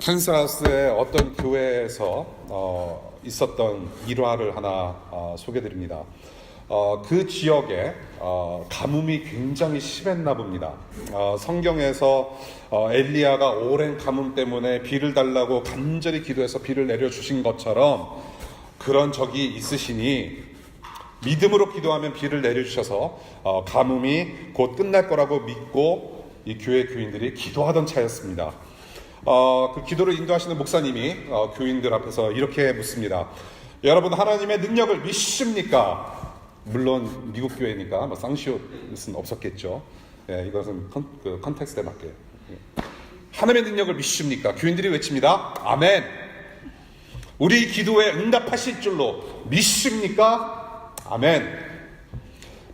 캔사스의 어떤 교회에서 있었던 일화를 하나 소개드립니다. 그 지역에 가뭄이 굉장히 심했나 봅니다. 성경에서 엘리야가 오랜 가뭄 때문에 비를 달라고 간절히 기도해서 비를 내려주신 것처럼 그런 적이 있으시니 믿음으로 기도하면 비를 내려주셔서 가뭄이 곧 끝날 거라고 믿고 이 교회 교인들이 기도하던 차였습니다. 그 기도를 인도하시는 목사님이 교인들 앞에서 이렇게 묻습니다. 여러분, 하나님의 능력을 믿습니까? 물론 미국 교회니까 쌍시옷은 없었겠죠. 예, 이것은 컨텍스트에 맞게. 하나님의 능력을 믿습니까? 교인들이 외칩니다. 아멘. 우리 기도에 응답하실 줄로 믿습니까? 아멘.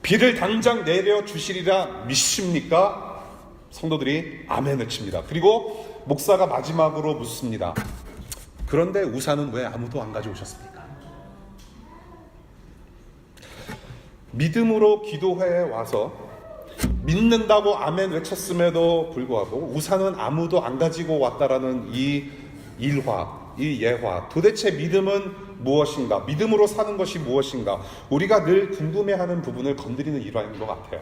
비를 당장 내려주시리라 믿습니까? 성도들이 아멘 외칩니다. 그리고 목사가 마지막으로 묻습니다. 그런데 우산은 왜 아무도 안 가져오셨습니까? 믿음으로 기도회에 와서 믿는다고 아멘 외쳤음에도 불구하고 우산은 아무도 안 가지고 왔다라는 이 일화, 이 예화, 도대체 믿음은 무엇인가? 믿음으로 사는 것이 무엇인가? 우리가 늘 궁금해하는 부분을 건드리는 일화인 것 같아요.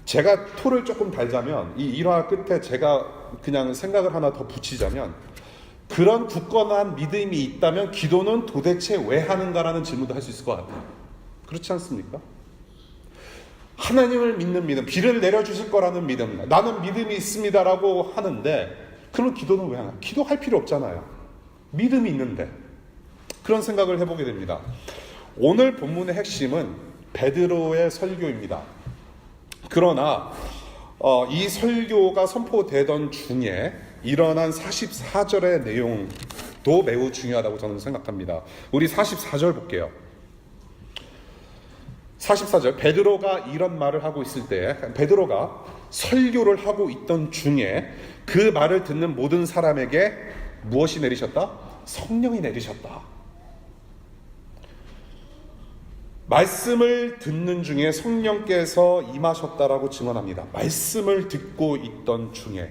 제가 토를 조금 달자면 이 일화 끝에 제가 그냥 생각을 하나 더 붙이자면, 그런 굳건한 믿음이 있다면 기도는 도대체 왜 하는가라는 질문도 할 수 있을 것 같아요. 그렇지 않습니까? 하나님을 믿는 믿음, 비를 내려주실 거라는 믿음, 나는 믿음이 있습니다라고 하는데 그럼 기도는 왜 하나? 기도할 필요 없잖아요. 믿음이 있는데. 그런 생각을 해보게 됩니다. 오늘 본문의 핵심은 베드로의 설교입니다. 그러나 이 설교가 선포되던 중에 일어난 44절의 내용도 매우 중요하다고 저는 생각합니다. 우리 44절 볼게요. 44절, 베드로가 이런 말을 하고 있을 때, 베드로가 설교를 하고 있던 중에 그 말을 듣는 모든 사람에게 무엇이 내리셨다? 성령이 내리셨다. 말씀을 듣는 중에 성령께서 임하셨다라고 증언합니다. 말씀을 듣고 있던 중에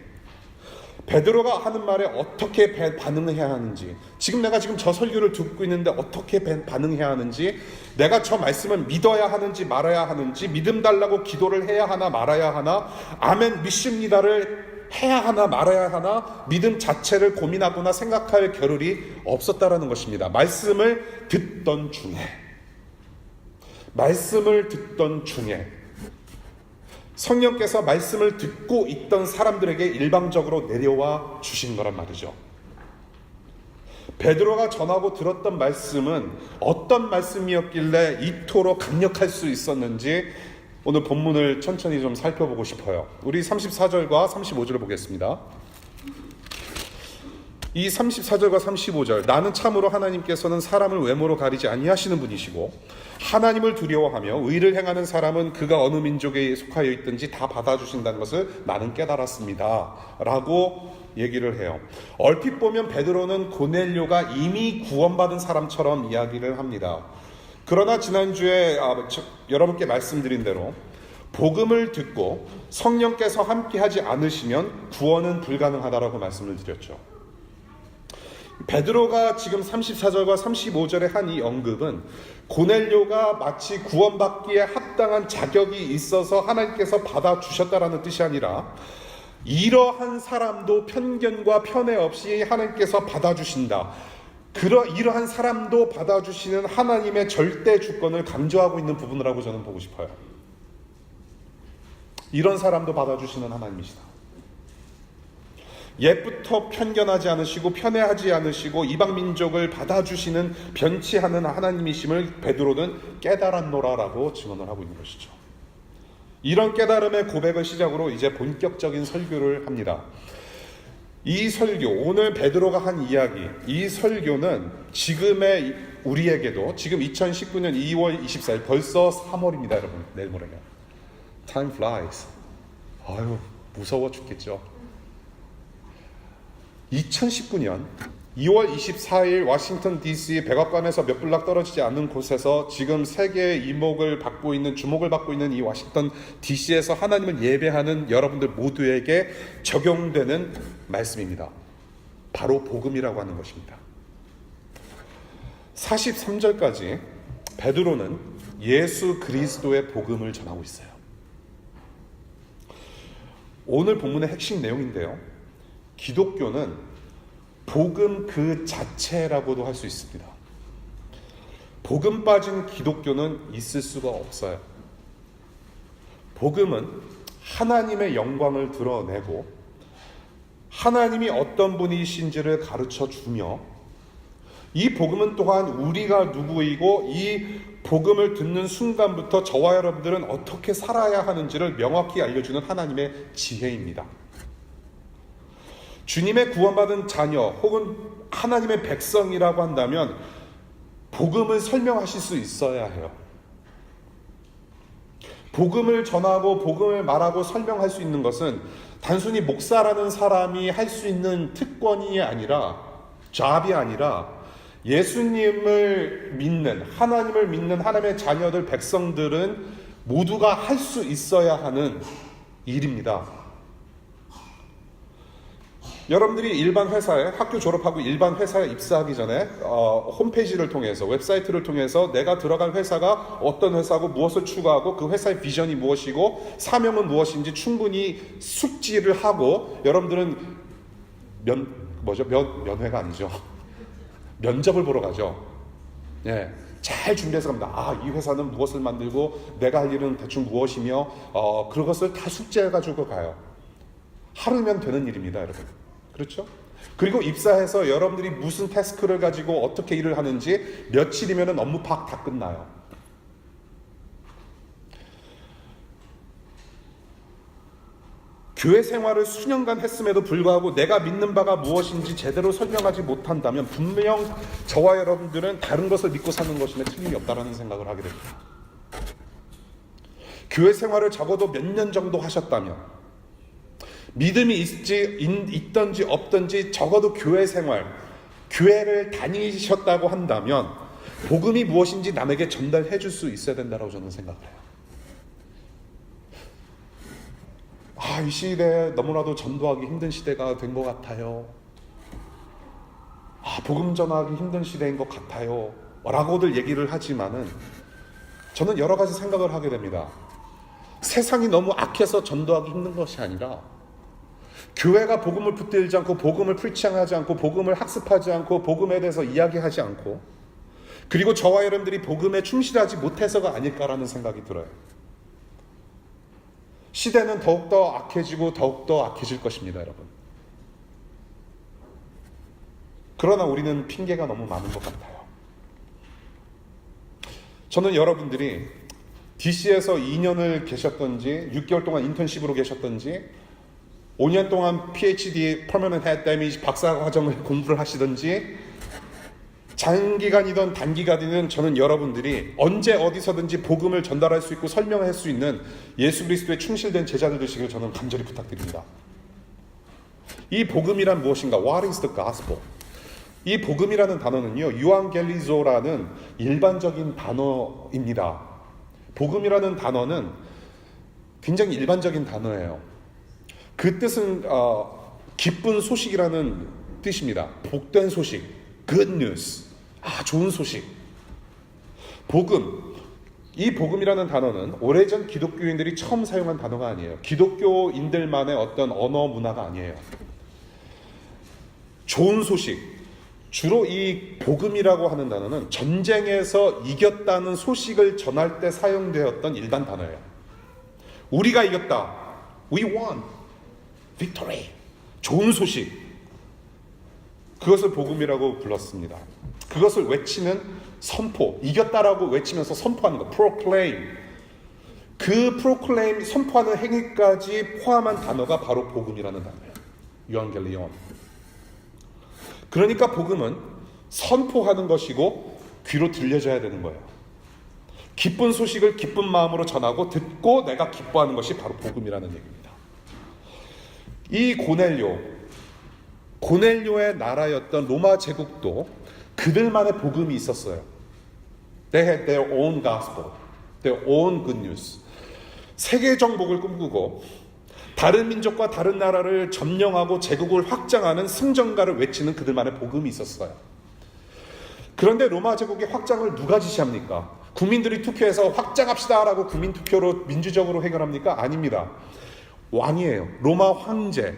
베드로가 하는 말에 어떻게 반응해야 하는지, 지금 내가 저 설교를 듣고 있는데 어떻게 반응해야 하는지, 내가 저 말씀을 믿어야 하는지 말아야 하는지, 믿음 달라고 기도를 해야 하나 말아야 하나, 아멘 믿습니다를 해야 하나 말아야 하나, 믿음 자체를 고민하거나 생각할 겨를이 없었다라는 것입니다. 말씀을 듣던 중에 성령께서 말씀을 듣고 있던 사람들에게 일방적으로 내려와 주신 거란 말이죠. 베드로가 전하고 들었던 말씀은 어떤 말씀이었길래 이토록 강력할 수 있었는지 오늘 본문을 천천히 좀 살펴보고 싶어요. 우리 34절과 35절을 보겠습니다. 이 34절과 35절, 나는 참으로 하나님께서는 사람을 외모로 가리지 아니하시는 분이시고 하나님을 두려워하며 의를 행하는 사람은 그가 어느 민족에 속하여 있든지 다 받아주신다는 것을 나는 깨달았습니다 라고 얘기를 해요. 얼핏 보면 베드로는 고넬료가 이미 구원받은 사람처럼 이야기를 합니다. 그러나 지난주에 여러분께 말씀드린 대로 복음을 듣고 성령께서 함께하지 않으시면 구원은 불가능하다라고 말씀을 드렸죠. 베드로가 지금 34절과 35절에 한 이 언급은 고넬료가 마치 구원받기에 합당한 자격이 있어서 하나님께서 받아주셨다라는 뜻이 아니라, 이러한 사람도 편견과 편애 없이 하나님께서 받아주신다, 이러한 사람도 받아주시는 하나님의 절대 주권을 강조하고 있는 부분이라고 저는 보고 싶어요. 이런 사람도 받아주시는 하나님이시다. 옛부터 편견하지 않으시고 편애하지 않으시고 이방 민족을 받아주시는 변치하는 하나님이심을 베드로는 깨달았노라라고 증언을 하고 있는 것이죠. 이런 깨달음의 고백을 시작으로 이제 본격적인 설교를 합니다. 이 설교, 오늘 베드로가 한 이야기, 이 설교는 지금의 우리에게도 지금 2019년 2월 24일 벌써 3월입니다, 여러분. 내일 모레면 Time flies. 아유, 무서워 죽겠죠. 2019년 2월 24일 워싱턴 DC 백악관에서 몇 블락 떨어지지 않는 곳에서 지금 세계의 주목을 받고 있는 이 워싱턴 DC에서 하나님을 예배하는 여러분들 모두에게 적용되는 말씀입니다. 바로 복음이라고 하는 것입니다. 43절까지 베드로는 예수 그리스도의 복음을 전하고 있어요. 오늘 본문의 핵심 내용인데요. 기독교는 복음 그 자체라고도 할 수 있습니다. 복음 빠진 기독교는 있을 수가 없어요. 복음은 하나님의 영광을 드러내고 하나님이 어떤 분이신지를 가르쳐 주며 이 복음은 또한 우리가 누구이고 이 복음을 듣는 순간부터 저와 여러분들은 어떻게 살아야 하는지를 명확히 알려주는 하나님의 지혜입니다. 주님의 구원받은 자녀 혹은 하나님의 백성이라고 한다면 복음을 설명하실 수 있어야 해요. 복음을 전하고 복음을 말하고 설명할 수 있는 것은 단순히 목사라는 사람이 할 수 있는 특권이 아니라 잡이 아니라 예수님을 믿는 하나님을 믿는 하나님의 자녀들 백성들은 모두가 할 수 있어야 하는 일입니다. 여러분들이 일반 회사에 학교 졸업하고 일반 회사에 입사하기 전에 홈페이지를 통해서 웹사이트를 통해서 내가 들어간 회사가 어떤 회사고 무엇을 추구하고 그 회사의 비전이 무엇이고 사명은 무엇인지 충분히 숙지를 하고 여러분들은 면회가 아니죠. 면접을 보러 가죠. 예, 잘 준비해서 갑니다. 이 회사는 무엇을 만들고 내가 할 일은 대충 무엇이며 그것을 다 숙지해가지고 가요. 하루면 되는 일입니다, 여러분. 그렇죠? 그리고 입사해서 여러분들이 무슨 태스크를 가지고 어떻게 일을 하는지 며칠이면 업무 파악 다 끝나요. 교회 생활을 수년간 했음에도 불구하고 내가 믿는 바가 무엇인지 제대로 설명하지 못한다면 분명 저와 여러분들은 다른 것을 믿고 사는 것임에 틀림이 없다라는 생각을 하게 됩니다. 교회 생활을 적어도 몇 년 정도 하셨다면 믿음이 있든지 없든지 적어도 교회 생활, 교회를 다니셨다고 한다면 복음이 무엇인지 남에게 전달해 줄 수 있어야 된다고 저는 생각을 해요. 이 시대에 너무나도 전도하기 힘든 시대가 된 것 같아요. 복음 전하기 힘든 시대인 것 같아요. 라고들 얘기를 하지만은 저는 여러 가지 생각을 하게 됩니다. 세상이 너무 악해서 전도하기 힘든 것이 아니라 교회가 복음을 붙들지 않고 복음을 프리칭하지 않고 복음을 학습하지 않고 복음에 대해서 이야기하지 않고 그리고 저와 여러분들이 복음에 충실하지 못해서가 아닐까라는 생각이 들어요. 시대는 더욱더 악해지고 더욱더 악해질 것입니다, 여러분. 그러나 우리는 핑계가 너무 많은 것 같아요. 저는 여러분들이 DC에서 2년을 계셨던지 6개월 동안 인턴십으로 계셨던지 5년 동안 PhD Permanent Head Damage 박사과정을 공부를 하시든지 장기간이든 단기간이든 저는 여러분들이 언제 어디서든지 복음을 전달할 수 있고 설명할 수 있는 예수 그리스도에 충실된 제자들 되시길 저는 간절히 부탁드립니다. 이 복음이란 무엇인가? What is the gospel? 이 복음이라는 단어는요, 유앙겔리조라는 일반적인 단어입니다. 복음이라는 단어는 굉장히 일반적인 단어예요. 그 뜻은 기쁜 소식이라는 뜻입니다. 복된 소식, good news, 좋은 소식. 복음, 이 복음이라는 단어는 오래전 기독교인들이 처음 사용한 단어가 아니에요. 기독교인들만의 어떤 언어 문화가 아니에요. 좋은 소식, 주로 이 복음이라고 하는 단어는 전쟁에서 이겼다는 소식을 전할 때 사용되었던 일반 단어예요. 우리가 이겼다, we won, victory, 좋은 소식, 그것을 복음이라고 불렀습니다. 그것을 외치는 선포, 이겼다라고 외치면서 선포하는 것, proclaim. 그 proclaim, 선포하는 행위까지 포함한 단어가 바로 복음이라는 단어예요. 유앙겔리온. 그러니까 복음은 선포하는 것이고 귀로 들려져야 되는 거예요. 기쁜 소식을 기쁜 마음으로 전하고 듣고 내가 기뻐하는 것이 바로 복음이라는 얘기입니다. 이 고넬료의 나라였던 로마 제국도 그들만의 복음이 있었어요. They had their own gospel, their own good news. 세계 정복을 꿈꾸고 다른 민족과 다른 나라를 점령하고 제국을 확장하는 승전가를 외치는 그들만의 복음이 있었어요. 그런데 로마 제국의 확장을 누가 지시합니까? 국민들이 투표해서 확장합시다라고 국민 투표로 민주적으로 해결합니까? 아닙니다. 왕이에요. 로마 황제.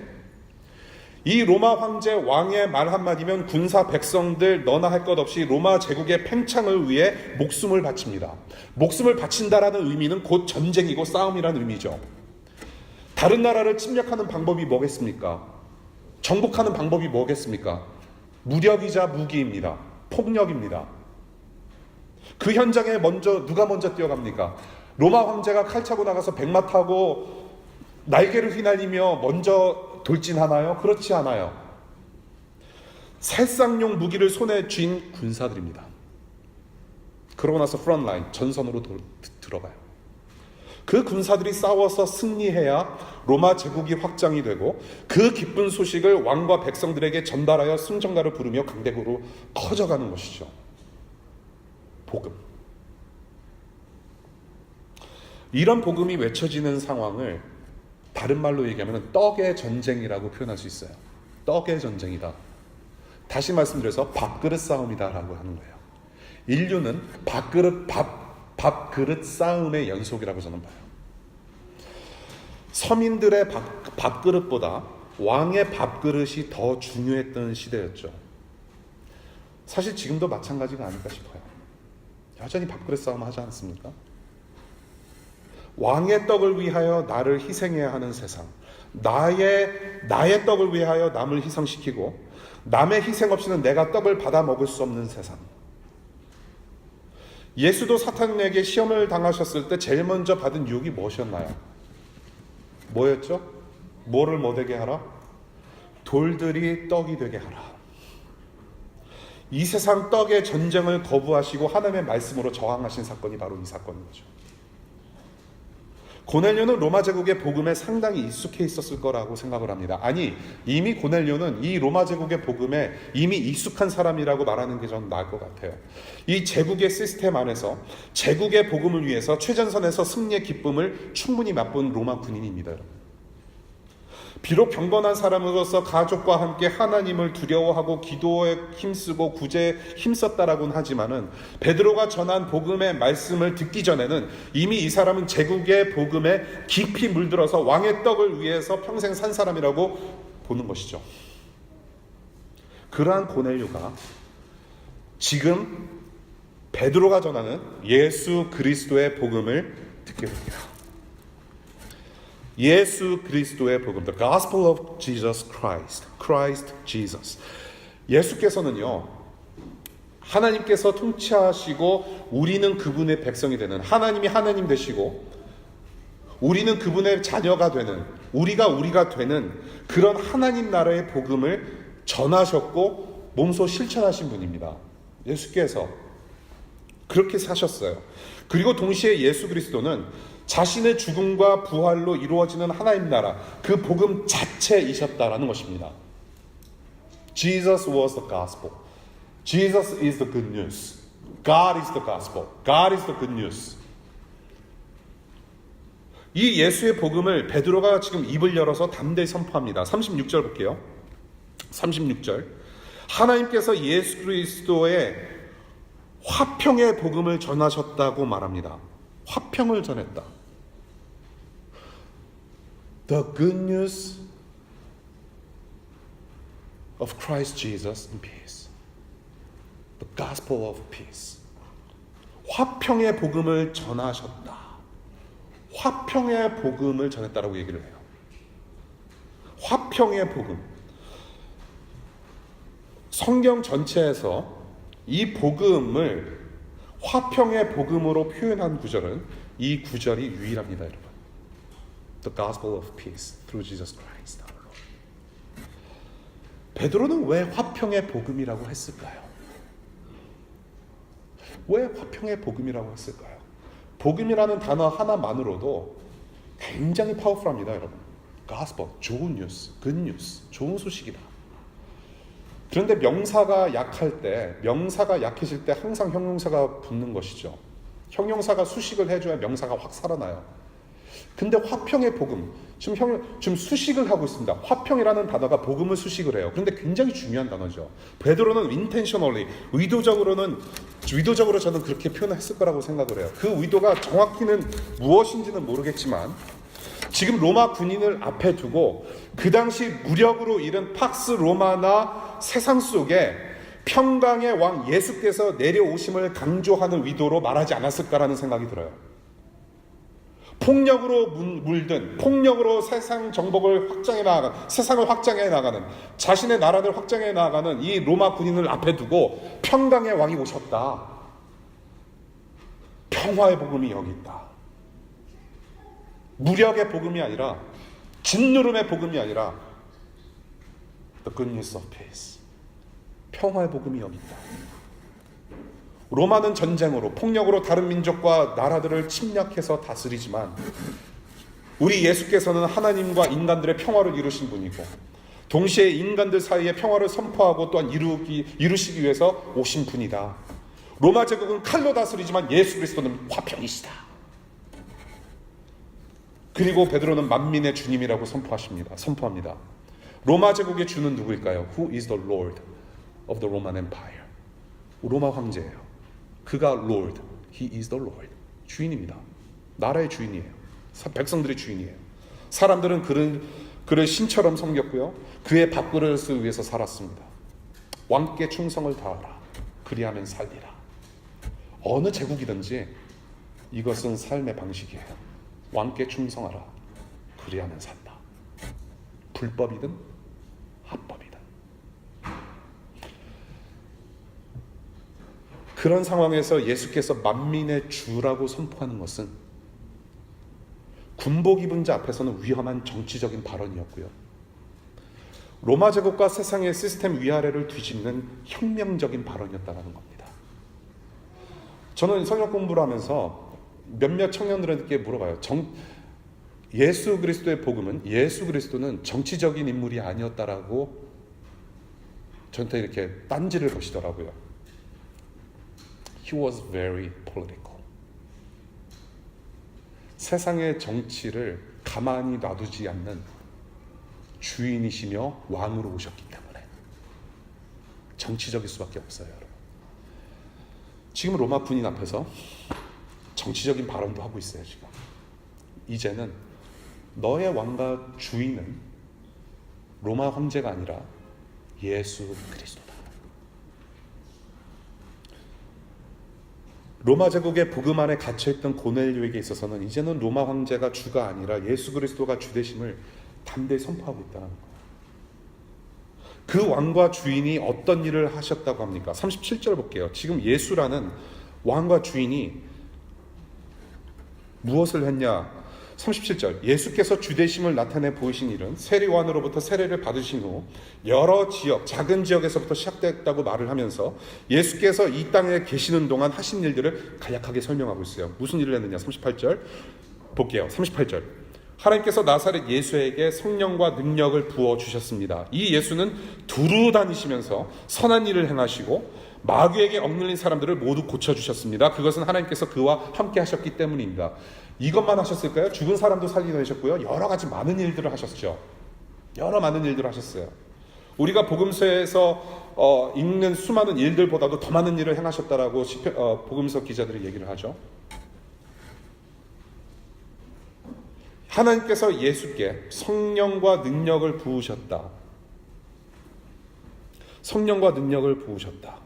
이 로마 황제 왕의 말 한마디면 군사 백성들 너나 할 것 없이 로마 제국의 팽창을 위해 목숨을 바칩니다. 목숨을 바친다라는 의미는 곧 전쟁이고 싸움이라는 의미죠. 다른 나라를 침략하는 방법이 뭐겠습니까? 정복하는 방법이 뭐겠습니까? 무력이자 무기입니다. 폭력입니다. 그 현장에 누가 먼저 뛰어갑니까? 로마 황제가 칼 차고 나가서 백마 타고 날개를 휘날리며 먼저 돌진하나요? 그렇지 않아요. 살상용 무기를 손에 쥔 군사들입니다. 그러고 나서 프론트라인, 전선으로 들어가요. 그 군사들이 싸워서 승리해야 로마 제국이 확장이 되고 그 기쁜 소식을 왕과 백성들에게 전달하여 승전가를 부르며 강대국으로 커져가는 것이죠. 복음. 이런 복음이 외쳐지는 상황을 다른 말로 얘기하면 떡의 전쟁이라고 표현할 수 있어요. 떡의 전쟁이다. 다시 말씀드려서 밥그릇 싸움이다라고 하는 거예요. 인류는 밥그릇 싸움의 연속이라고 저는 봐요. 서민들의 밥그릇보다 왕의 밥그릇이 더 중요했던 시대였죠. 사실 지금도 마찬가지가 아닐까 싶어요. 여전히 밥그릇 싸움 하지 않습니까? 왕의 떡을 위하여 나를 희생해야 하는 세상, 나의 떡을 위하여 남을 희생시키고 남의 희생 없이는 내가 떡을 받아 먹을 수 없는 세상. 예수도 사탄에게 시험을 당하셨을 때 제일 먼저 받은 유혹이 무엇이었나요? 뭐였죠? 뭐를 못되게 하라? 돌들이 떡이 되게 하라. 이 세상 떡의 전쟁을 거부하시고 하나님의 말씀으로 저항하신 사건이 바로 이 사건인 거죠. 고넬료는 로마 제국의 복음에 상당히 익숙해 있었을 거라고 생각을 합니다. 아니, 이미 고넬료는 이 로마 제국의 복음에 이미 익숙한 사람이라고 말하는 게 저는 나을 것 같아요. 이 제국의 시스템 안에서 제국의 복음을 위해서 최전선에서 승리의 기쁨을 충분히 맛본 로마 군인입니다. 비록 경건한 사람으로서 가족과 함께 하나님을 두려워하고 기도에 힘쓰고 구제에 힘썼다라고는 하지만은 베드로가 전한 복음의 말씀을 듣기 전에는 이미 이 사람은 제국의 복음에 깊이 물들어서 왕의 떡을 위해서 평생 산 사람이라고 보는 것이죠. 그러한 고넬료가 지금 베드로가 전하는 예수 그리스도의 복음을 듣게 됩니다. 예수 그리스도의 복음, the gospel of Jesus Christ, Christ Jesus. 예수께서는요, 하나님께서 통치하시고 우리는 그분의 백성이 되는, 하나님이 하나님 되시고 우리는 그분의 자녀가 되는, 우리가 되는 그런 하나님 나라의 복음을 전하셨고 몸소 실천하신 분입니다. 예수께서 그렇게 사셨어요. 그리고 동시에 예수 그리스도는 자신의 죽음과 부활로 이루어지는 하나님 나라, 그 복음 자체이셨다라는 것입니다. Jesus was the gospel. Jesus is the good news. God is the gospel. God is the good news. 이 예수의 복음을 베드로가 지금 입을 열어서 담대히 선포합니다. 36절 볼게요. 36절. 하나님께서 예수 그리스도의 화평의 복음을 전하셨다고 말합니다. 화평을 전했다. The good news of Christ Jesus in peace. The gospel of peace. 화평의 복음을 전하셨다. 화평의 복음을 전했다라고 얘기를 해요. 화평의 복음. 성경 전체에서 이 복음을 화평의 복음으로 표현한 구절은 이 구절이 유일합니다, 여러분. The gospel of peace through Jesus Christ. 베드로는 왜 화평의 복음이라고 했을까요? 왜 화평의 복음이라고 했을까요? 복음이라는 단어 하나만으로도 굉장히 파워풀합니다, 여러분. gospel, 좋은 뉴스, good news, 좋은 소식이다. 그런데 명사가 약해질 때 항상 형용사가 붙는 것이죠. 형용사가 수식을 해줘야 명사가 확 살아나요. 근데 화평의 복음, 지금 수식을 하고 있습니다. 화평이라는 단어가 복음을 수식을 해요. 그런데 굉장히 중요한 단어죠. 베드로는 intentionally, 의도적으로 저는 그렇게 표현했을 거라고 생각을 해요. 그 의도가 정확히는 무엇인지는 모르겠지만, 지금 로마 군인을 앞에 두고 그 당시 무력으로 이른 팍스 로마나 세상 속에 평강의 왕 예수께서 내려오심을 강조하는 의도로 말하지 않았을까라는 생각이 들어요. 폭력으로 물든, 폭력으로 세상 정복을 확장해 나가는, 세상을 확장해 나가는, 자신의 나라를 확장해 나가는 이 로마 군인을 앞에 두고 평강의 왕이 오셨다. 평화의 복음이 여기 있다. 무력의 복음이 아니라, 진누름의 복음이 아니라 The good news of peace. 평화의 복음이 여기 있다. 로마는 전쟁으로, 폭력으로 다른 민족과 나라들을 침략해서 다스리지만 우리 예수께서는 하나님과 인간들의 평화를 이루신 분이고, 동시에 인간들 사이에 평화를 선포하고 또한 이루시기 위해서 오신 분이다. 로마 제국은 칼로 다스리지만 예수 그리스도는 화평이시다. 그리고 베드로는 만민의 주님이라고 선포합니다. 로마 제국의 주는 누구일까요? Who is the Lord of the Roman Empire? 로마 황제예요. 그가 Lord, He is the Lord. 주인입니다. 나라의 주인이에요. 백성들의 주인이에요. 사람들은 그를 신처럼 섬겼고요. 그의 밥그릇을 위해서 살았습니다. 왕께 충성을 다하라. 그리하면 살리라. 어느 제국이든지 이것은 삶의 방식이에요. 왕께 충성하라. 그리하면 산다. 불법이든 합법이든. 그런 상황에서 예수께서 만민의 주라고 선포하는 것은 군복 입은 자 앞에서는 위험한 정치적인 발언이었고요. 로마 제국과 세상의 시스템 위아래를 뒤집는 혁명적인 발언이었다는 겁니다. 저는 성경 공부를 하면서 몇몇 청년들에게 물어봐요. 예수 그리스도의 복음은, 예수 그리스도는 정치적인 인물이 아니었다라고 저한테 이렇게 딴지를 거시더라고요. He was very political. 세상의 정치를 가만히 놔두지 않는 주인이시며 왕으로 오셨기 때문에 정치적일 수밖에 없어요, 여러분. 지금 로마 군인 앞에서 정치적인 발언도 하고 있어요, 지금. 이제는 너의 왕과 주인은 로마 황제가 아니라 예수 그리스도다. 로마 제국의 복음 안에 갇혀있던 고넬료에게 있어서는 이제는 로마 황제가 주가 아니라 예수 그리스도가 주 되심을 담대히 선포하고 있다는 거예요. 그 왕과 주인이 어떤 일을 하셨다고 합니까? 37절 볼게요. 지금 예수라는 왕과 주인이 무엇을 했냐? 37절, 예수께서 주되심을 나타내 보이신 일은 세례요한으로부터 세례를 받으신 후 여러 지역, 작은 지역에서부터 시작됐다고 말을 하면서 예수께서 이 땅에 계시는 동안 하신 일들을 간략하게 설명하고 있어요. 무슨 일을 했느냐? 38절 볼게요. 38절, 하나님께서 나사렛 예수에게 성령과 능력을 부어주셨습니다. 이 예수는 두루 다니시면서 선한 일을 행하시고 마귀에게 억눌린 사람들을 모두 고쳐주셨습니다. 그것은 하나님께서 그와 함께 하셨기 때문입니다. 이것만 하셨을까요? 죽은 사람도 살리셨고요. 여러 가지 많은 일들을 하셨죠. 여러 많은 일들을 하셨어요. 우리가 복음서에서 읽는 수많은 일들보다도 더 많은 일을 행하셨다라고 복음서 기자들이 얘기를 하죠. 하나님께서 예수께 성령과 능력을 부으셨다. 성령과 능력을 부으셨다.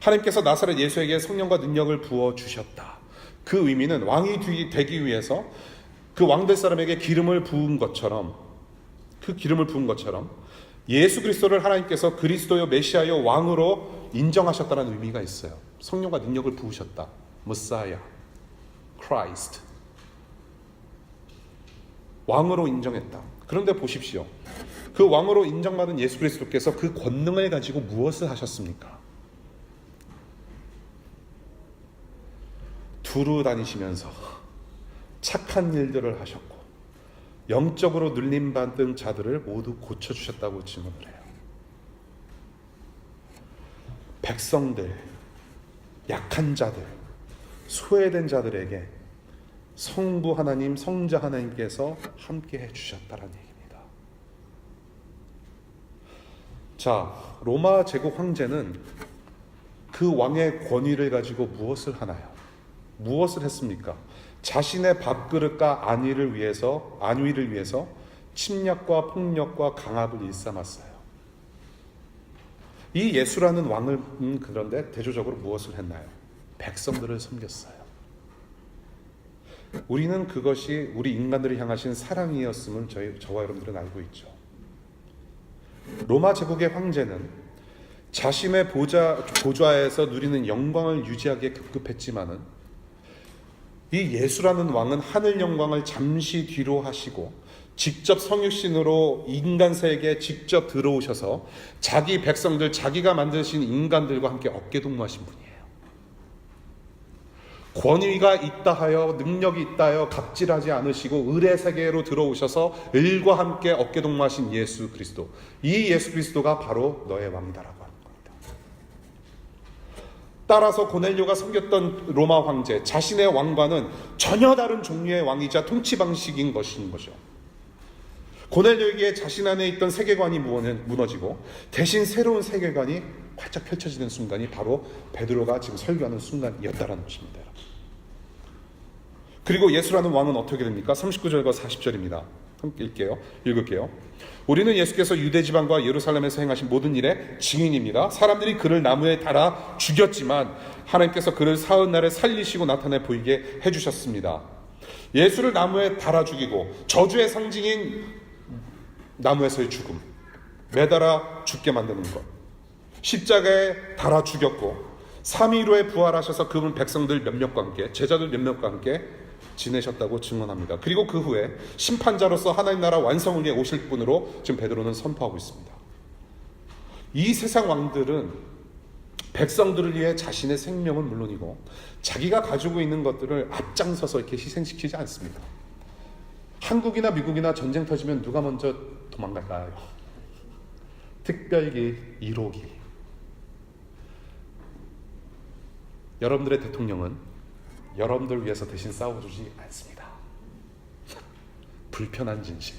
하나님께서 나사렛 예수에게 성령과 능력을 부어주셨다. 그 의미는 왕이 되기 위해서 그 왕될 사람에게 기름을 부은 것처럼, 그 기름을 부은 것처럼 예수 그리스도를 하나님께서 그리스도요 메시아요 왕으로 인정하셨다는 의미가 있어요. 성령과 능력을 부으셨다. 메시아, 크라이스트, 왕으로 인정했다. 그런데 보십시오. 그 왕으로 인정받은 예수 그리스도께서 그 권능을 가지고 무엇을 하셨습니까? 두루 다니시면서 착한 일들을 하셨고 영적으로 눌림받은 자들을 모두 고쳐주셨다고 증언을 해요. 백성들, 약한 자들, 소외된 자들에게 성부 하나님, 성자 하나님께서 함께 해주셨다는 얘기입니다. 자, 로마 제국 황제는 그 왕의 권위를 가지고 무엇을 하나요? 무엇을 했습니까? 자신의 밥그릇과 안위를 위해서 침략과 폭력과 강압을 일삼았어요. 이 예수라는 왕은 그런데 대조적으로 무엇을 했나요? 백성들을 섬겼어요. 우리는 그것이 우리 인간들을 향하신 사랑이었음을 저와 여러분들은 알고 있죠. 로마 제국의 황제는 자신의 보좌에서 누리는 영광을 유지하기에 급급했지만은 이 예수라는 왕은 하늘 영광을 잠시 뒤로 하시고 직접 성육신으로 인간 세계에 직접 들어오셔서 자기 백성들, 자기가 만드신 인간들과 함께 어깨동무하신 분이에요. 권위가 있다 하여, 능력이 있다 하여 갑질하지 않으시고 을의 세계로 들어오셔서 을과 함께 어깨동무하신 예수 그리스도, 이 예수 그리스도가 바로 너의 왕이다라고 하는 겁니다. 따라서 고넬료가 섬겼던 로마 황제, 자신의 왕과는 전혀 다른 종류의 왕이자 통치 방식인 것인 거죠. 고넬료에게 자신 안에 있던 세계관이 무너지고 대신 새로운 세계관이 활짝 펼쳐지는 순간이 바로 베드로가 지금 설교하는 순간이었다는 것입니다. 그리고 예수라는 왕은 어떻게 됩니까? 39절과 40절입니다. 함께 읽을게요. 우리는 예수께서 유대 지방과 예루살렘에서 행하신 모든 일의 증인입니다. 사람들이 그를 나무에 달아 죽였지만 하나님께서 그를 사흘 날에 살리시고 나타내 보이게 해주셨습니다. 예수를 나무에 달아 죽이고 저주의 상징인 나무에서의 죽음, 매달아 죽게 만드는 것, 십자가에 달아 죽였고 3일 후에 부활하셔서 그분 백성들 몇몇과 함께, 제자들 몇몇과 함께 지내셨다고 증언합니다. 그리고 그 후에 심판자로서 하나님 나라 완성을 위해 오실 분으로 지금 베드로는 선포하고 있습니다. 이 세상 왕들은 백성들을 위해 자신의 생명은 물론이고 자기가 가지고 있는 것들을 앞장서서 이렇게 희생시키지 않습니다. 한국이나 미국이나 전쟁 터지면 누가 먼저 도망갈까요? 특별기 1호기. 여러분들의 대통령은 여러분들 위해서 대신 싸워주지 않습니다. 불편한 진실.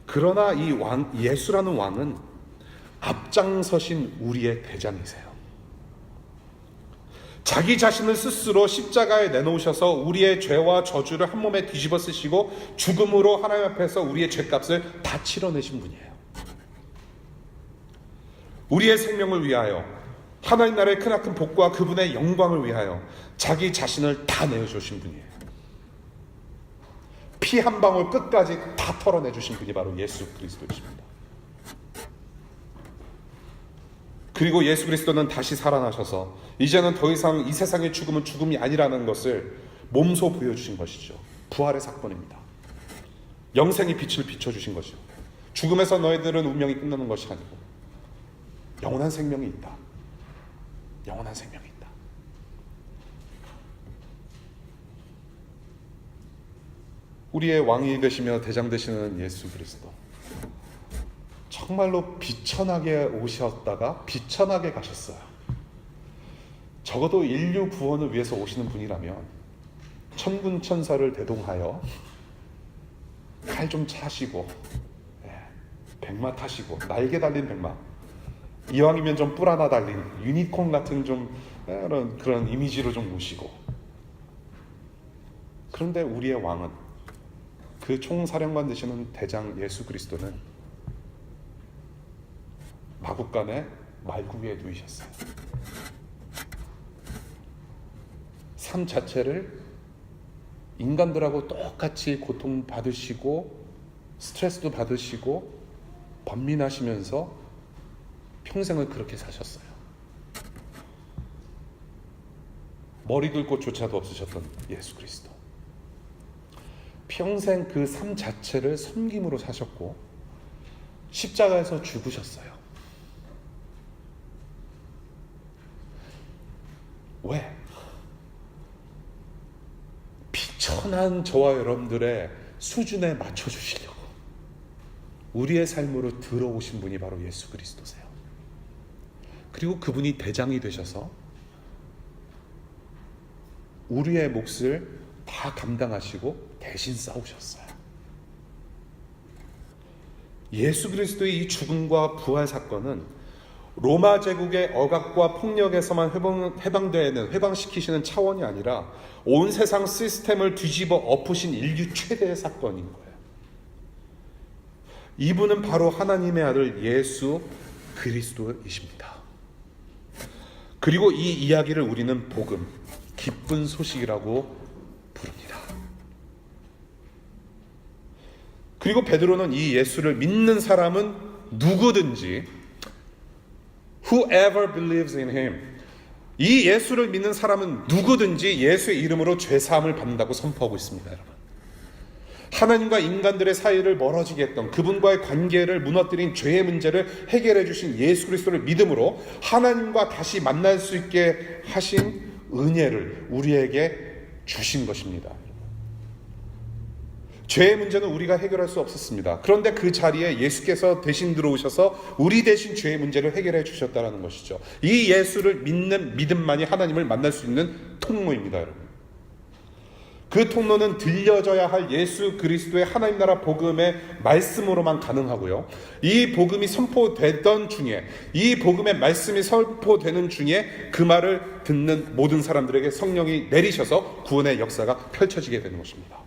그러나 이 예수라는 왕은 앞장서신 우리의 대장이세요. 자기 자신을 스스로 십자가에 내놓으셔서 우리의 죄와 저주를 한 몸에 뒤집어 쓰시고 죽음으로 하나님 앞에서 우리의 죄값을 다 치러내신 분이에요. 우리의 생명을 위하여, 하나님 나라의 크나큰 복과 그분의 영광을 위하여 자기 자신을 다 내어주신 분이에요. 피 한 방울 끝까지 다 털어내주신 분이 바로 예수 그리스도이십니다. 그리고 예수 그리스도는 다시 살아나셔서 이제는 더 이상 이 세상의 죽음은 죽음이 아니라는 것을 몸소 보여주신 것이죠. 부활의 사건입니다. 영생의 빛을 비춰주신 것이죠. 죽음에서 너희들은 운명이 끝나는 것이 아니고 영원한 생명이 있다. 영원한 생명이 있다. 우리의 왕이 되시며 대장 되시는 예수 그리스도, 정말로 비천하게 오셨다가 비천하게 가셨어요. 적어도 인류 구원을 위해서 오시는 분이라면 천군 천사를 대동하여 칼 좀 차시고 백마 타시고 날개 달린 백마, 이왕이면 좀 뿔 하나 달린 유니콘 같은 좀 그런 이미지로 좀 오시고. 그런데 우리의 왕은, 그 총사령관 되시는 대장 예수 그리스도는 마국간에 말구 위에 누이셨어요. 삶 자체를 인간들하고 똑같이 고통받으시고 스트레스도 받으시고 번민하시면서 평생을 그렇게 사셨어요. 머리 둘 곳조차도 없으셨던 예수 그리스도, 평생 그 삶 자체를 섬김으로 사셨고 십자가에서 죽으셨어요. 왜? 비천한 저와 여러분들의 수준에 맞춰주시려고 우리의 삶으로 들어오신 분이 바로 예수 그리스도세요. 그리고 그분이 대장이 되셔서 우리의 몫을 다 감당하시고 대신 싸우셨어요. 예수 그리스도의 이 죽음과 부활 사건은 로마 제국의 억압과 폭력에서만 해방시키시는 차원이 아니라 온 세상 시스템을 뒤집어 엎으신 인류 최대의 사건인 거예요. 이분은 바로 하나님의 아들 예수 그리스도이십니다. 그리고 이 이야기를 우리는 복음, 기쁜 소식이라고 부릅니다. 그리고 베드로는 이 예수를 믿는 사람은 누구든지 whoever believes in him, 이 예수를 믿는 사람은 누구든지 예수의 이름으로 죄사함을 받는다고 선포하고 있습니다. 여러분, 하나님과 인간들의 사이를 멀어지게 했던 그분과의 관계를 무너뜨린 죄의 문제를 해결해 주신 예수 그리스도를 믿음으로 하나님과 다시 만날 수 있게 하신 은혜를 우리에게 주신 것입니다. 죄의 문제는 우리가 해결할 수 없었습니다. 그런데 그 자리에 예수께서 대신 들어오셔서 우리 대신 죄의 문제를 해결해 주셨다는 것이죠. 이 예수를 믿는 믿음만이 하나님을 만날 수 있는 통로입니다. 여러분, 그 통로는 들려져야 할 예수 그리스도의 하나님 나라 복음의 말씀으로만 가능하고요, 이 복음이 선포되던 중에, 이 복음의 말씀이 선포되는 중에 그 말을 듣는 모든 사람들에게 성령이 내리셔서 구원의 역사가 펼쳐지게 되는 것입니다.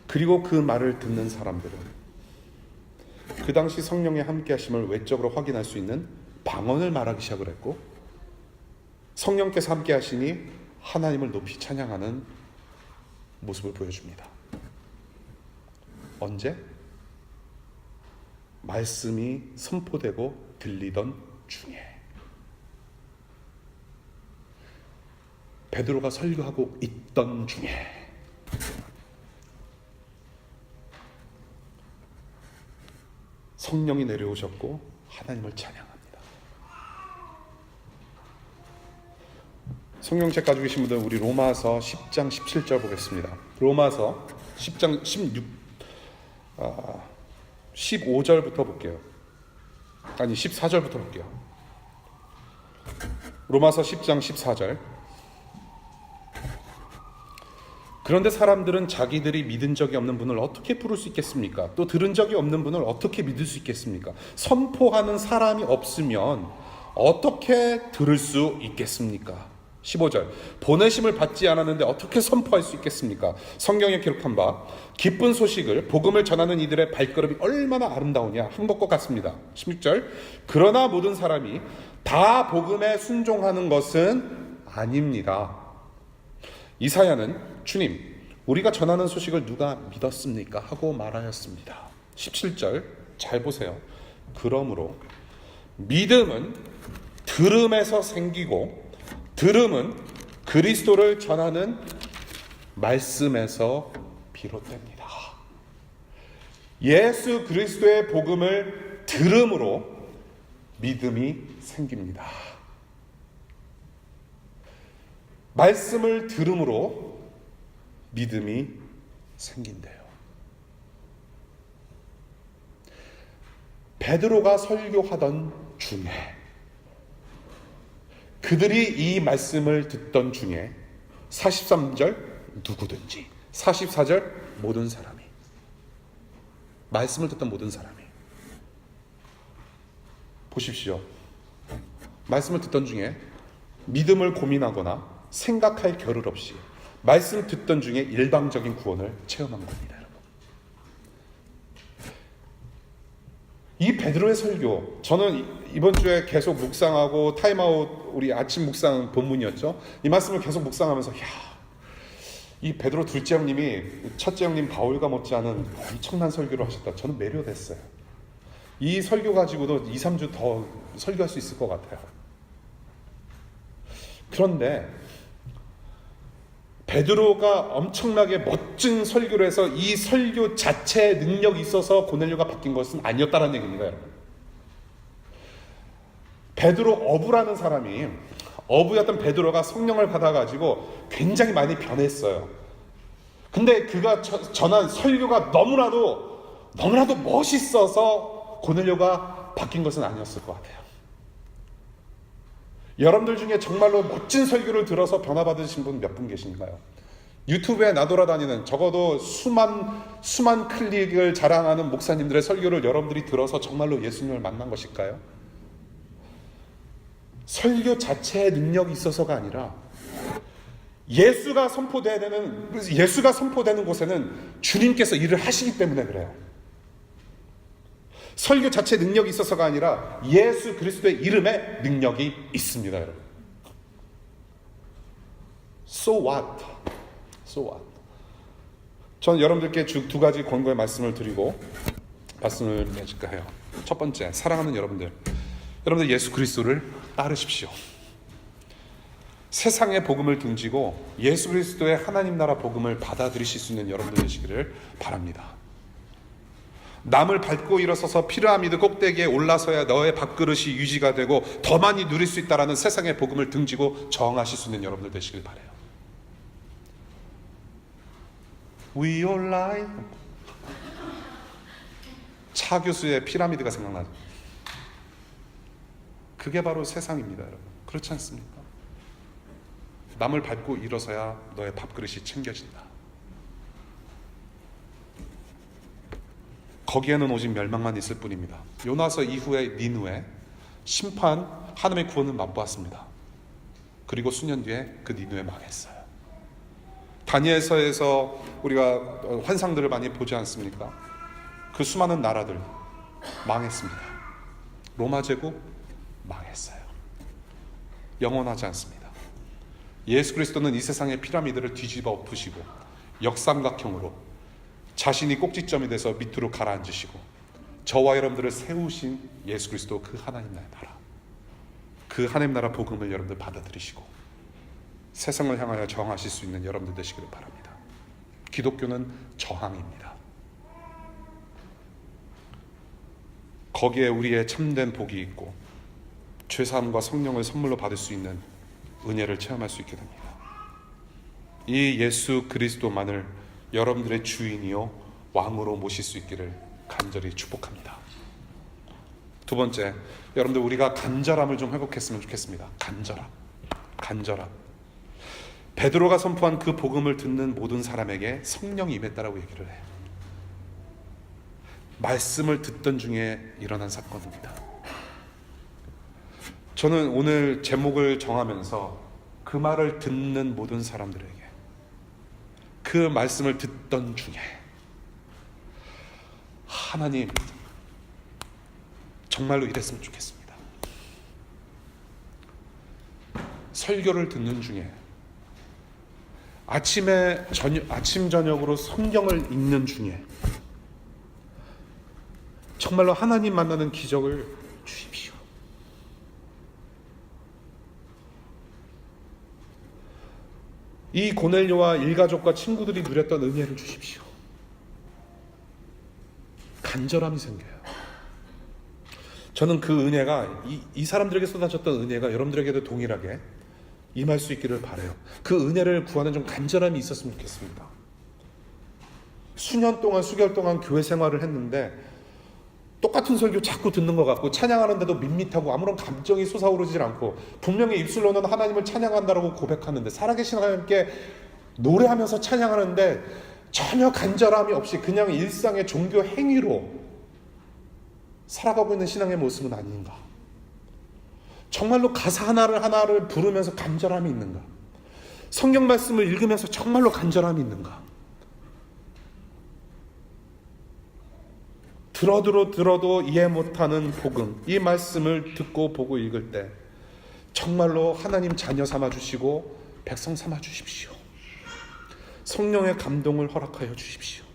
그리고 그 말을 듣는 사람들은 그 당시 성령의 함께 하심을 외적으로 확인할 수 있는 방언을 말하기 시작을 했고, 성령께서 함께 하시니 하나님을 높이 찬양하는 모습을 보여줍니다. 언제? 말씀이 선포되고 들리던 중에. 베드로가 설교하고 있던 중에. 성령이 내려오셨고 하나님을 찬양합니다. 성경책 가지고 계신 분들, 우리 로마서 10장 17절 보겠습니다. 로마서 10장 15절부터 볼게요. 아니 14절부터 볼게요. 로마서 10장 14절. 그런데 사람들은 자기들이 믿은 적이 없는 분을 어떻게 부를 수 있겠습니까? 또 들은 적이 없는 분을 어떻게 믿을 수 있겠습니까? 선포하는 사람이 없으면 어떻게 들을 수 있겠습니까? 15절. 보내심을 받지 않았는데 어떻게 선포할 수 있겠습니까? 성경에 기록한 바 기쁜 소식을, 복음을 전하는 이들의 발걸음이 얼마나 아름다우냐, 한것과 같습니다. 16절. 그러나 모든 사람이 다 복음에 순종하는 것은 아닙니다. 이사야는 주님, 우리가 전하는 소식을 누가 믿었습니까? 하고 말하였습니다. 17절 잘 보세요. 그러므로 믿음은 들음에서 생기고 들음은 그리스도를 전하는 말씀에서 비롯됩니다. 예수 그리스도의 복음을 들음으로 믿음이 생깁니다. 말씀을 들음으로 믿음이 생긴대요. 베드로가 설교하던 중에, 그들이 이 말씀을 듣던 중에 43절 누구든지, 44절 모든 사람이, 말씀을 듣던 모든 사람이. 보십시오. 말씀을 듣던 중에 믿음을 고민하거나 생각할 겨를 없이 말씀 듣던 중에 일방적인 구원을 체험한 겁니다. 여러분, 이 베드로의 설교, 저는 이번 주에 계속 묵상하고 타임아웃, 우리 아침 묵상 본문이었죠. 이 말씀을 계속 묵상하면서 이 베드로 둘째 형님이 첫째 형님 바울과 못지않은 엄청난 설교를 하셨다. 저는 매료됐어요. 이 설교 가지고도 2, 3주 더 설교할 수 있을 것 같아요. 그런데 베드로가 엄청나게 멋진 설교를 해서 이 설교 자체의 능력이 있어서 고넬료가 바뀐 것은 아니었다는 얘기입니다. 여러분, 베드로 어부라는 사람이, 어부였던 베드로가 성령을 받아가지고 굉장히 많이 변했어요. 근데 그가 전한 설교가 너무나도 멋있어서 고넬료가 바뀐 것은 아니었을 것 같아요. 여러분들 중에 정말로 멋진 설교를 들어서 변화받으신 분 몇 분 계신가요? 유튜브에 나돌아다니는 적어도 수만 클릭을 자랑하는 목사님들의 설교를 여러분들이 들어서 정말로 예수님을 만난 것일까요? 설교 자체의 능력이 있어서가 아니라 예수가 선포되는 곳에는 주님께서 일을 하시기 때문에 그래요. 설교 자체 능력이 있어서가 아니라 예수 그리스도의 이름에 능력이 있습니다, 여러분. So what? 저는 여러분들께 두 가지 권고의 말씀을 드리고 말씀을 맺을까 해요. 첫 번째, 사랑하는 여러분들 예수 그리스도를 따르십시오. 세상의 복음을 등지고 예수 그리스도의 하나님 나라 복음을 받아들이실 수 있는 여러분들 되시기를 바랍니다. 남을 밟고 일어서서 피라미드 꼭대기에 올라서야 너의 밥그릇이 유지가 되고 더 많이 누릴 수 있다라는 세상의 복음을 등지고 저항하실 수 있는 여러분들 되시길 바라요. We all lie. 차 교수의 피라미드가 생각나죠. 그게 바로 세상입니다, 여러분. 그렇지 않습니까? 남을 밟고 일어서야 너의 밥그릇이 챙겨진다. 거기에는 오직 멸망만 있을 뿐입니다. 요나서 이후에 니느웨 심판, 하나님의 구원을 맛보았습니다. 그리고 수년 뒤에 그 니느웨 망했어요. 다니엘서에서 우리가 환상들을 많이 보지 않습니까? 그 수많은 나라들 망했습니다. 로마 제국 망했어요. 영원하지 않습니다. 예수 그리스도는 이 세상의 피라미드를 뒤집어 엎으시고 역삼각형으로 자신이 꼭지점이 돼서 밑으로 가라앉으시고 저와 여러분들을 세우신 예수 그리스도 그 하나님 나라, 그 하나님 나라 복음을 여러분들 받아들이시고 세상을 향하여 저항하실 수 있는 여러분들 되시기를 바랍니다. 기독교는 저항입니다. 거기에 우리의 참된 복이 있고 죄사함과 성령을 선물로 받을 수 있는 은혜를 체험할 수 있게 됩니다. 이 예수 그리스도만을 여러분들의 주인이요 왕으로 모실 수 있기를 간절히 축복합니다. 두 번째, 여러분들 우리가 간절함을 좀 회복했으면 좋겠습니다. 간절함. 베드로가 선포한 그 복음을 듣는 모든 사람에게 성령이 임했다라고 얘기를 해요. 말씀을 듣던 중에 일어난 사건입니다. 저는 오늘 제목을 정하면서 그 말을 듣는 모든 사람들에게, 그 말씀을 듣던 중에 하나님 정말로 이랬으면 좋겠습니다. 설교를 듣는 중에 아침 저녁으로 성경을 읽는 중에 정말로 하나님 만나는 기적을 주십시오. 이 고넬료와 일가족과 친구들이 누렸던 은혜를 주십시오. 간절함이 생겨요. 저는 그 은혜가 이 사람들에게 쏟아졌던 은혜가 여러분들에게도 동일하게 임할 수 있기를 바라요. 그 은혜를 구하는 좀 간절함이 있었으면 좋겠습니다. 수개월 동안 교회 생활을 했는데 똑같은 설교 자꾸 듣는 것 같고 찬양하는데도 밋밋하고 아무런 감정이 솟아오르질 않고 분명히 입술로는 하나님을 찬양한다라고 고백하는데 살아계신 하나님께 노래하면서 찬양하는데 전혀 간절함이 없이 그냥 일상의 종교 행위로 살아가고 있는 신앙의 모습은 아닌가? 정말로 가사 하나를 부르면서 간절함이 있는가? 성경 말씀을 읽으면서 정말로 간절함이 있는가? 들어도 이해 못하는 복음, 이 말씀을 듣고 보고 읽을 때 정말로 하나님 자녀 삼아주시고 백성 삼아주십시오. 성령의 감동을 허락하여 주십시오.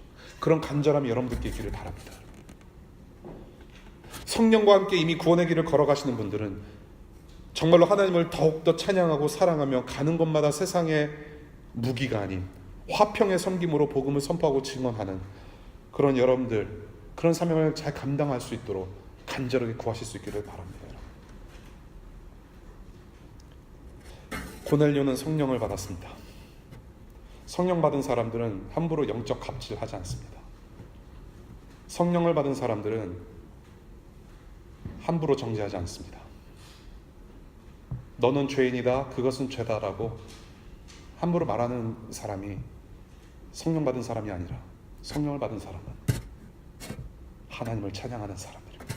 그런 간절함이 여러분들께 있기를 바랍니다. 성령과 함께 이미 구원의 길을 걸어가시는 분들은 정말로 하나님을 더욱더 찬양하고 사랑하며 가는 곳마다 세상의 무기가 아닌 화평의 섬김으로 복음을 선포하고 증언하는 그런 여러분들, 그런 사명을 잘 감당할 수 있도록 간절하게 구하실 수 있기를 바랍니다. 고넬료는 성령을 받았습니다. 성령 받은 사람들은 함부로 영적 갑질하지 않습니다. 성령을 받은 사람들은 함부로 정죄하지 않습니다. 너는 죄인이다, 그것은 죄다라고 함부로 말하는 사람이 성령 받은 사람이 아니라 성령을 받은 사람은 하나님을 찬양하는 사람들입니다.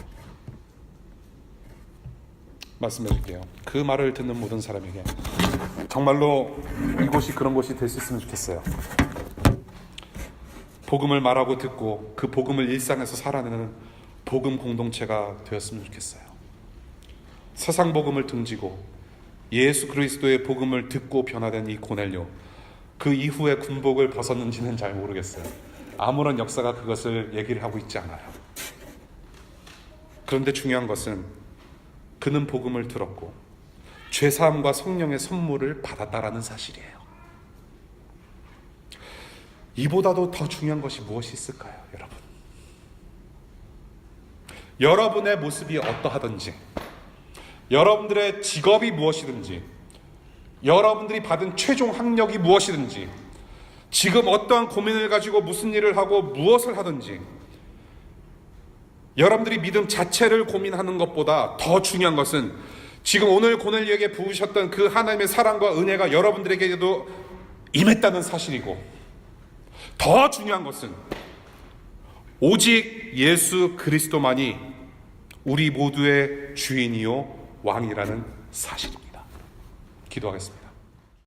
말씀드릴게요. 그 말을 듣는 모든 사람에게 정말로 이곳이 그런 곳이 될 수 있으면 좋겠어요. 복음을 말하고 듣고 그 복음을 일상에서 살아내는 복음 공동체가 되었으면 좋겠어요. 세상 복음을 등지고 예수 그리스도의 복음을 듣고 변화된 이 고넬료, 그 이후에 군복을 벗었는지는 잘 모르겠어요. 아무런 역사가 그것을 얘기를 하고 있지 않아요. 그런데 중요한 것은 그는 복음을 들었고 죄사함과 성령의 선물을 받았다라는 사실이에요. 이보다도 더 중요한 것이 무엇이 있을까요, 여러분? 여러분의 모습이 어떠하든지, 여러분들의 직업이 무엇이든지, 여러분들이 받은 최종 학력이 무엇이든지, 지금 어떠한 고민을 가지고 무슨 일을 하고 무엇을 하든지, 여러분들이 믿음 자체를 고민하는 것보다 더 중요한 것은 지금 오늘 고넬료에게 부으셨던 그 하나님의 사랑과 은혜가 여러분들에게도 임했다는 사실이고, 더 중요한 것은 오직 예수 그리스도만이 우리 모두의 주인이요 왕이라는 사실입니다. 기도하겠습니다.